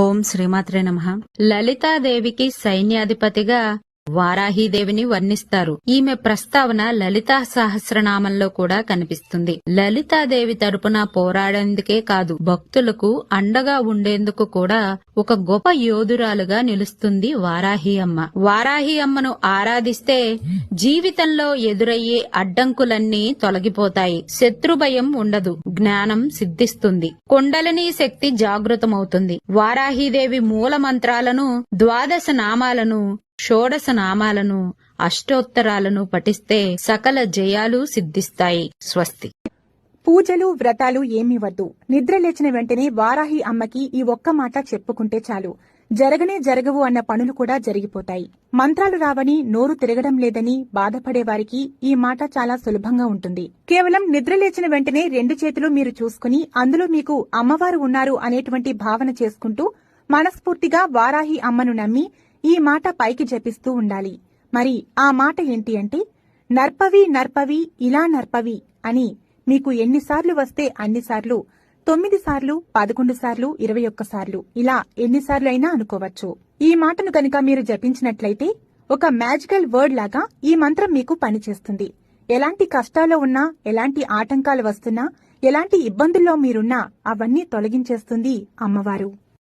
ఓం శ్రీమాత్రే నమః. లలితాదేవికి సైన్యాధిపతిగా వారాహీదేవిని వర్ణిస్తారు. ఈమె ప్రస్తావన లలితా సహస్రనామంలో కూడా కనిపిస్తుంది. లలితాదేవి తరపున పోరాడేందుకే కాదు, భక్తులకు అండగా ఉండేందుకు కూడా ఒక గొప్ప యోధురాలుగా నిలుస్తుంది వారాహి అమ్మ. వారాహి అమ్మను ఆరాధిస్తే జీవితంలో ఎదురయ్యే అడ్డంకులన్నీ తొలగిపోతాయి, శత్రుభయం ఉండదు, జ్ఞానం సిద్ధిస్తుంది, కుండలినీ శక్తి జాగృతమవుతుంది. వారాహీదేవి మూల మంత్రాలను, ద్వాదశ నామాలను, షోడశ నామాలను, అష్టోత్తరాలను పఠిస్తే సకల జయాలు సిద్ధిస్తాయి. స్వస్తి. పూజలు వ్రతాలు ఏమీ వద్దు. నిద్ర లేచిన వెంటనే వారాహి అమ్మకి ఈ ఒక్క మాట చెప్పుకుంటే చాలు, జరగనే జరగవు అన్న పనులు కూడా జరిగిపోతాయి. మంత్రాలు రావని, నోరు తిరగడం లేదని బాధపడేవారికి ఈ మాట చాలా సులభంగా ఉంటుంది. కేవలం నిద్ర లేచిన వెంటనే 2 చేతులు మీరు చూసుకుని అందులో మీకు అమ్మవారు ఉన్నారు అనేటువంటి భావన చేసుకుంటూ మనస్ఫూర్తిగా వారాహి అమ్మను నమ్మి ఈ మాట పైకి జపిస్తూ ఉండాలి. మరి ఆ మాట ఏంటి అంటే, నర్పవి నర్పవి ఇలా నర్పవి అని మీకు ఎన్నిసార్లు వస్తే అన్నిసార్లు, 9 సార్లు, 11 సార్లు, 21 సార్లు, ఇలా ఎన్నిసార్లు అయినా అనుకోవచ్చు. ఈ మాటను కనుక మీరు జపించినట్లయితే ఒక మ్యాజికల్ వర్డ్ లాగా ఈ మంత్రం మీకు పనిచేస్తుంది. ఎలాంటి కష్టాల్లో ఉన్నా, ఎలాంటి ఆటంకాలు వస్తున్నా, ఎలాంటి ఇబ్బందుల్లో మీరున్నా అవన్నీ తొలగించేస్తుంది అమ్మవారు.